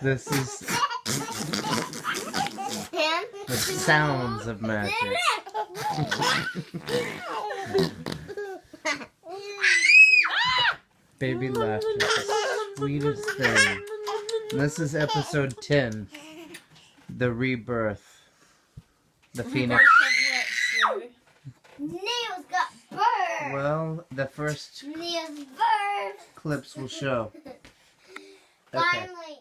This is the sounds of magic. Baby laughter is the sweetest thing. And this is episode 10. The rebirth. The phoenix. Neil's got birth. Well, the first Neil's birth. clips will show. Okay. Finally.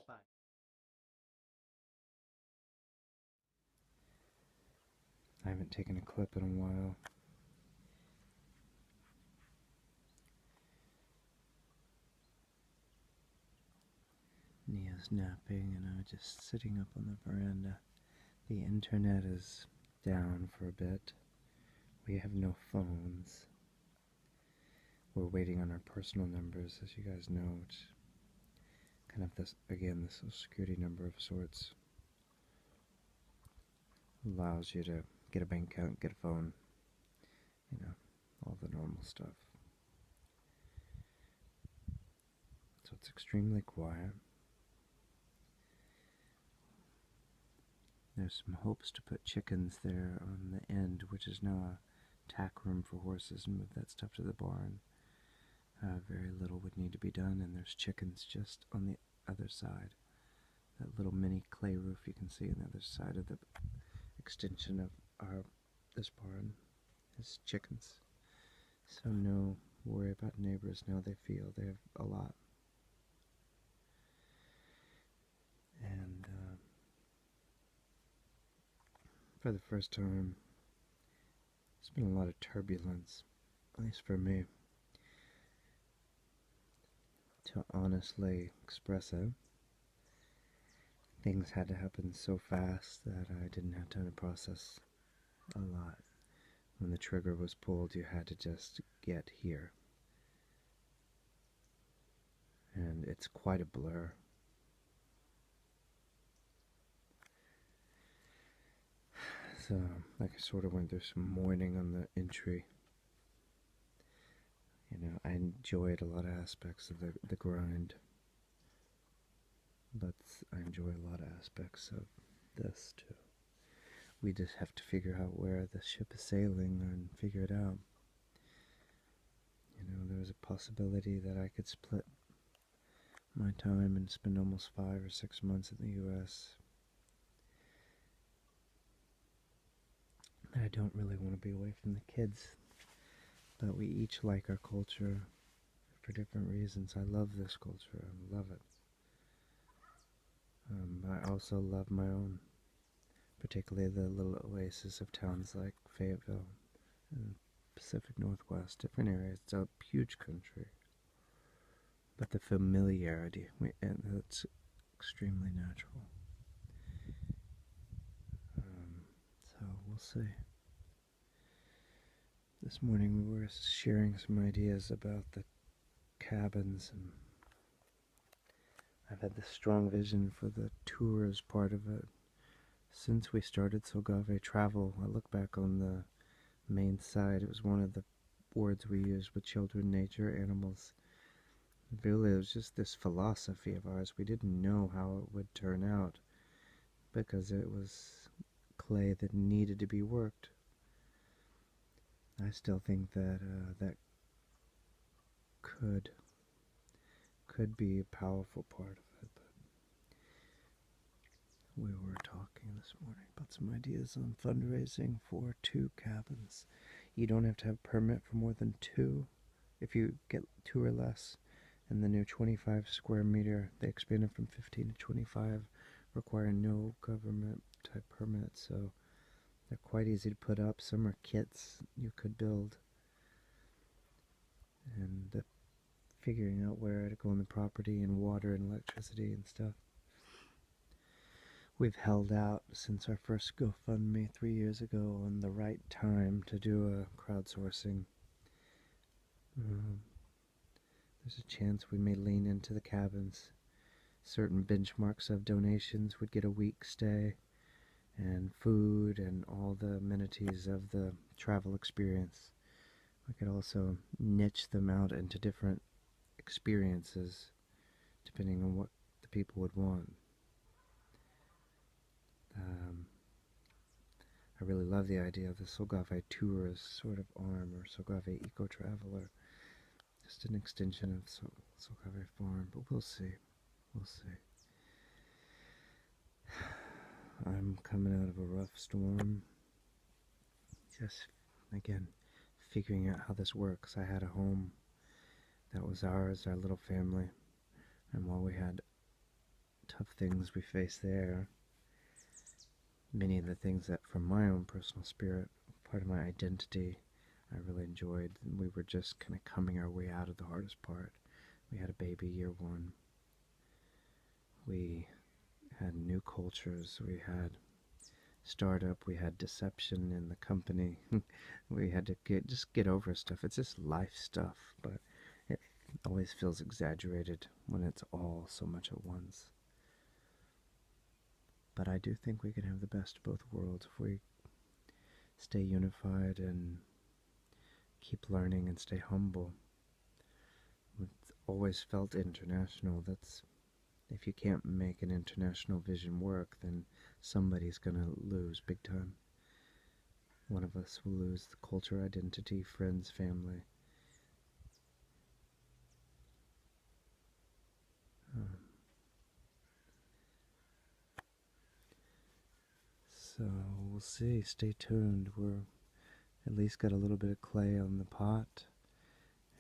I haven't taken a clip in a while. Nia's napping and I'm just sitting up on the veranda. The internet is down for a bit. We have no phones. We're waiting on our personal numbers, as you guys know, which kind of this, again, the social security number of sorts. Allows you to get a bank account, get a phone, you know, all the normal stuff. So it's extremely quiet. There's some hopes to put chickens there on the end, which is now a tack room for horses, and move that stuff to the barn. Very little would need to be done, and there's chickens just on the other side. That little mini clay roof you can see on the other side of the extension of this barn is chickens. So no worry about neighbors. Now they feel they have a lot. And for the first time, there's been a lot of turbulence, at least for me. To honestly express it, things had to happen so fast that I didn't have time to process a lot. When the trigger was pulled, you had to just get here. And it's quite a blur. So, like, I sort of went through some mourning on the entry. You know, I enjoyed a lot of aspects of the grind, but I enjoy a lot of aspects of this too. We just have to figure out where the ship is sailing and figure it out. You know, there was a possibility that I could split my time and spend almost 5 or 6 months in the U.S. I don't really want to be away from the kids. But we each like our culture for different reasons. I love this culture. I love it. I also love my own, particularly the little oasis of towns like Fayetteville and Pacific Northwest, different areas. It's a huge country. But the familiarity, and it's extremely natural. So we'll see. This morning we were sharing some ideas about the cabins, and I've had this strong vision for the tour as part of it. Since we started Solgave Travel, I look back on the main site, it was one of the words we used with children, nature, animals. Really, it was just this philosophy of ours. We didn't know how it would turn out because it was clay that needed to be worked. I still think that that could be a powerful part of it. But we were talking this morning about some ideas on fundraising for 2 cabins. You don't have to have a permit for more than 2. If you get 2 or less, and the new 25 square meter, they expanded from 15 to 25, require no government type permit, so they're quite easy to put up. Some are kits you could build. And figuring out where to go on the property and water and electricity and stuff. We've held out since our first GoFundMe 3 years ago on the right time to do a crowdsourcing. There's a chance we may lean into the cabins. Certain benchmarks of donations would get a week stay, and food and all the amenities of the travel experience. We could also niche them out into different experiences depending on what the people would want. Um, I really love the idea of the Solgave tourist sort of arm, or Solgave eco traveler, just an extension of Solgave farm. But we'll see. We'll see. I'm coming out of a rough storm. Just, again, figuring out how this works. I had a home that was ours, our little family. And while we had tough things we faced there, many of the things that, from my own personal spirit, part of my identity, I really enjoyed. We were just kind of coming our way out of the hardest part. We had a baby year one. We had new cultures. We had startup. We had deception in the company. We had to get over stuff. It's just life stuff, but it always feels exaggerated when it's all so much at once. But I do think we can have the best of both worlds if we stay unified and keep learning and stay humble. It's always felt international. That's, if you can't make an international vision work, then somebody's gonna lose big time. One of us will lose the culture, identity, friends, family. So we'll see. Stay tuned. We're at least got a little bit of clay on the pot,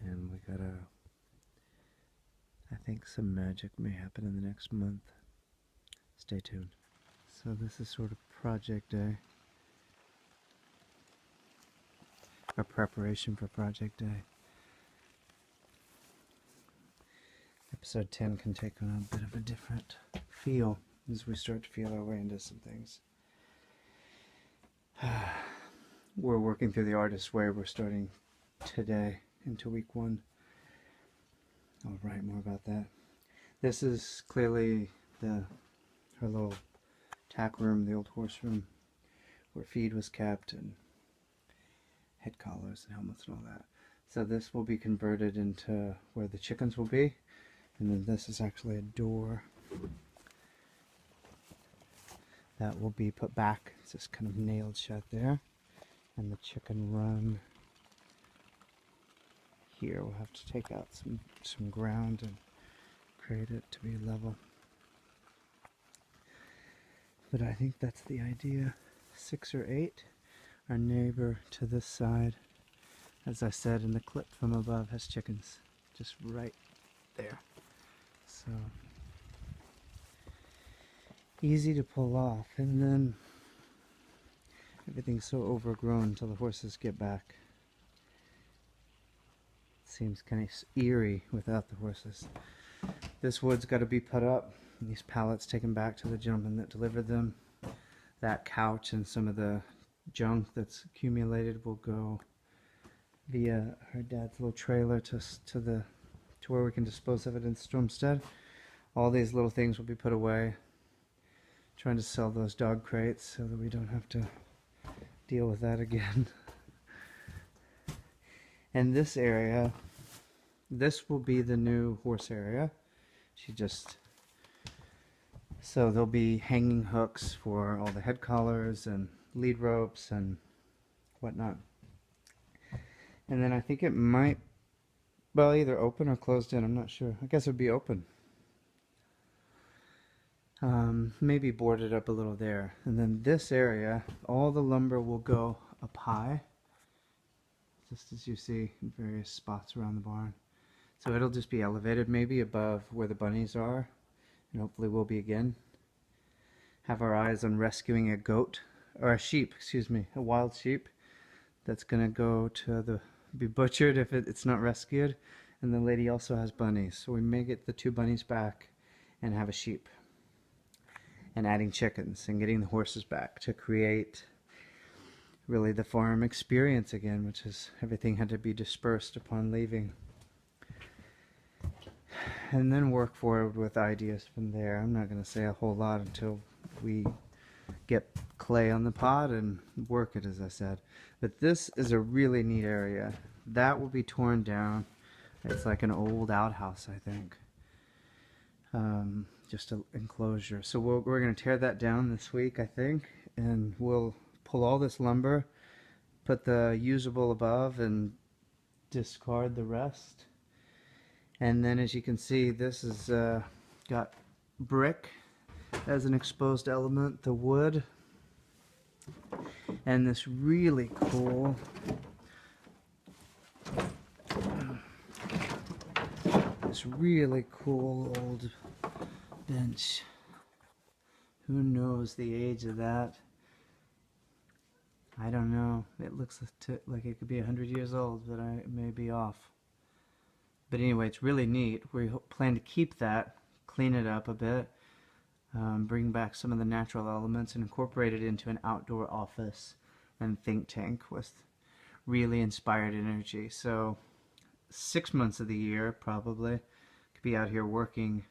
and we gotta. I think some magic may happen in the next month. Stay tuned. So this is sort of project day, or preparation for project day. Episode 10 can take on a bit of a different feel as we start to feel our way into some things. We're working through the artist's way. We're starting today into week 1. I'll write more about that. This is clearly her little tack room, the old horse room, where feed was kept and head collars and helmets and all that. So this will be converted into where the chickens will be, and then this is actually a door that will be put back. It's just kind of nailed shut there, and the chicken run here. We'll have to take out some ground and create it to be level. But I think that's the idea. 6 or 8. Our neighbor to this side, as I said in the clip from above, has chickens just right there. So easy to pull off, and then everything's so overgrown until the horses get back. Seems kind of eerie without the horses. This wood's got to be put up, and these pallets taken back to the gentleman that delivered them. That couch and some of the junk that's accumulated will go via her dad's little trailer to where we can dispose of it in Stormstead. All these little things will be put away. Trying to sell those dog crates so that we don't have to deal with that again. And this area, this will be the new horse area. So there'll be hanging hooks for all the head collars and lead ropes and whatnot. And then I think it might, well, either open or closed in, I'm not sure. I guess it would be open. Maybe boarded up a little there. And then this area, all the lumber will go up high, just as you see in various spots around the barn. So it'll just be elevated maybe above where the bunnies are, and hopefully will be again. Have our eyes on rescuing a goat, or a sheep, excuse me, a wild sheep that's gonna go to be butchered if it's not rescued. And the lady also has bunnies, so we may get the 2 bunnies back and have a sheep. And adding chickens and getting the horses back to create really the farm experience again, which is everything had to be dispersed upon leaving. And then work forward with ideas from there. I'm not going to say a whole lot until we get clay on the pot and work it, as I said. But this is a really neat area. That will be torn down. It's like an old outhouse, I think. Just an enclosure. So we're going to tear that down this week, I think, and we'll pull all this lumber, put the usable above, and discard the rest. And then, as you can see, this has got brick as an exposed element, the wood, and this really cool old bench. Who knows the age of that? I don't know. It looks like it could be 100 years old, but I may be off. But anyway, it's really neat. We plan to keep that, clean it up a bit, bring back some of the natural elements, and incorporate it into an outdoor office and think tank with really inspired energy. So 6 months of the year, probably, could be out here working,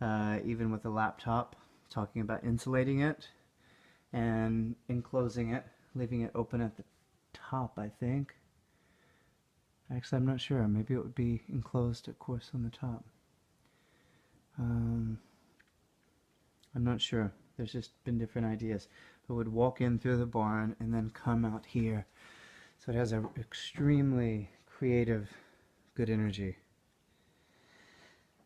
even with a laptop, talking about insulating it and enclosing it, leaving it open at the top, I think. Actually, I'm not sure. Maybe it would be enclosed, of course, on the top. I'm not sure. There's just been different ideas. But would walk in through the barn and then come out here. So it has an extremely creative, good energy.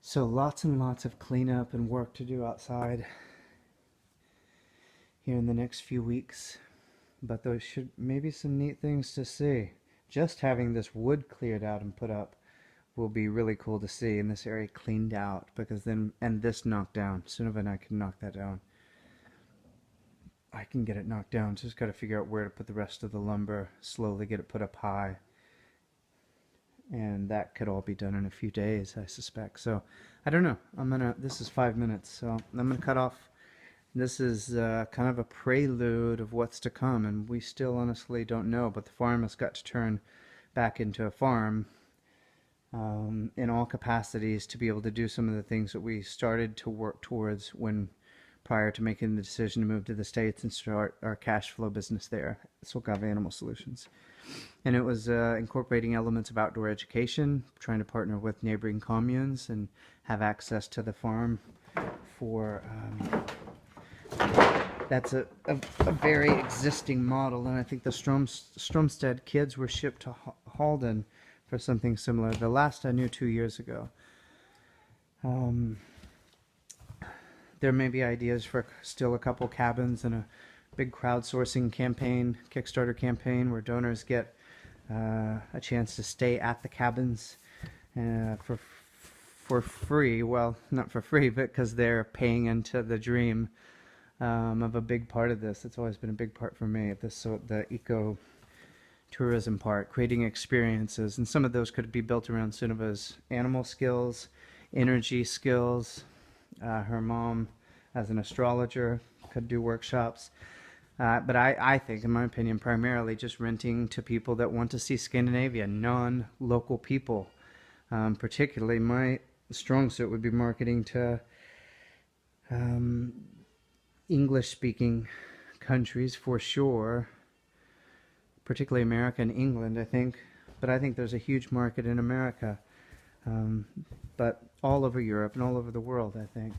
So lots and lots of cleanup and work to do outside here in the next few weeks. But those should maybe some neat things to see. Just having this wood cleared out and put up will be really cool to see, and this area cleaned out, because then, and this knocked down. Sooner than I can knock that down. I can get it knocked down. Just got to figure out where to put the rest of the lumber, slowly get it put up high. And that could all be done in a few days, I suspect. So, I don't know. This is 5 minutes, so I'm gonna cut off. This is kind of a prelude of what's to come, and we still honestly don't know, but the farm has got to turn back into a farm in all capacities to be able to do some of the things that we started to work towards when prior to making the decision to move to the States and start our cash flow business there, Solgave Animal Solutions. And it was incorporating elements of outdoor education, trying to partner with neighboring communes and have access to the farm for that's a very existing model, and I think the Stromstead kids were shipped to Halden for something similar. The last I knew 2 years ago. There may be ideas for still a couple cabins and a big crowdsourcing campaign, Kickstarter campaign, where donors get a chance to stay at the cabins for free. Well, not for free, but because they're paying into the dream of a big part of this. It's always been a big part for me. The eco tourism part, creating experiences, and some of those could be built around Suneva's animal skills, energy skills. Her mom, as an astrologer, could do workshops. But I think, in my opinion, primarily just renting to people that want to see Scandinavia, non-local people. Particularly, my strong suit would be marketing to English-speaking countries for sure, particularly America and England, I think. But I think there's a huge market in America, but all over Europe and all over the world, I think.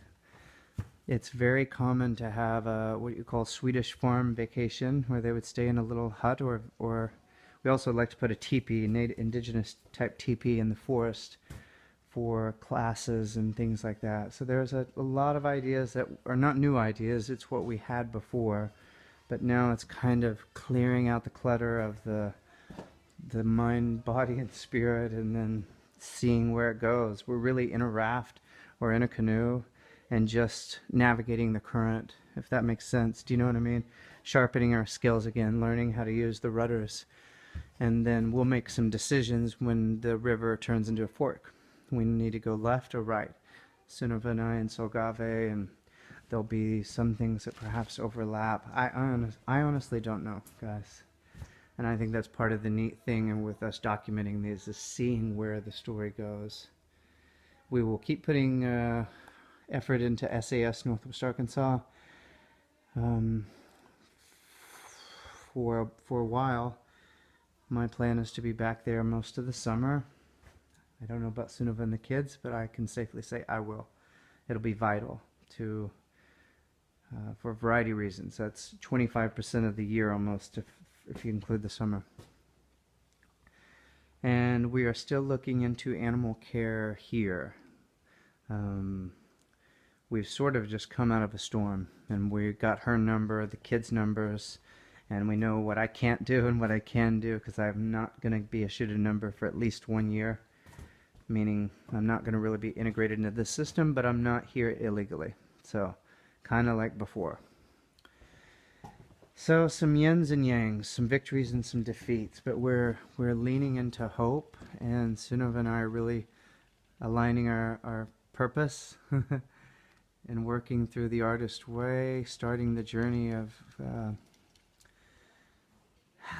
It's very common to have a, what you call Swedish farm vacation, where they would stay in a little hut, or we also like to put a teepee, indigenous type teepee in the forest for classes and things like that. So there's a lot of ideas that are not new ideas, it's what we had before, but now it's kind of clearing out the clutter of the mind, body, and spirit, and then seeing where it goes. We're really in a raft or in a canoe and just navigating the current, if that makes sense. Do you know what I mean? Sharpening our skills again, learning how to use the rudders. And then we'll make some decisions when the river turns into a fork. We need to go left or right. Sunniva and I and Solgave, and there'll be some things that perhaps overlap. I honestly don't know, guys. And I think that's part of the neat thing, and with us documenting these, is seeing where the story goes. We will keep putting effort into SAS Northwest Arkansas for a while. My plan is to be back there most of the summer. I don't know about Sunova and the kids, but I can safely say I will. It'll be vital to for a variety of reasons. That's 25% of the year almost, if you include the summer. And we are still looking into animal care here. We've sort of just come out of a storm, and we got her number, the kids' numbers, and we know what I can't do and what I can do, because I'm not going to be issued a number for at least 1 year, meaning I'm not going to really be integrated into this system, but I'm not here illegally. So, kind of like before. So some yins and yangs, some victories and some defeats, but we're leaning into hope, and Sunov and I are really aligning our purpose and working through the artist way, starting the journey of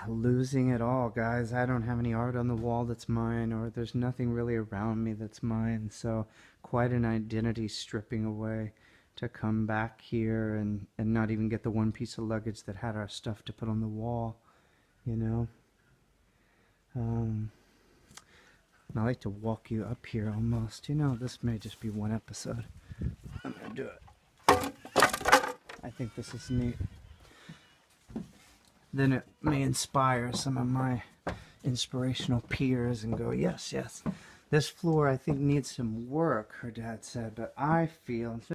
losing it all, guys. I don't have any art on the wall that's mine, or there's nothing really around me that's mine, so quite an identity stripping away to come back here and not even get the one piece of luggage that had our stuff to put on the wall, you know. I like to walk you up here almost. You know, this may just be one episode. I'm gonna do it. I think this is neat. Then it may inspire some of my inspirational peers and go, yes, yes, this floor I think needs some work, her dad said, but I feel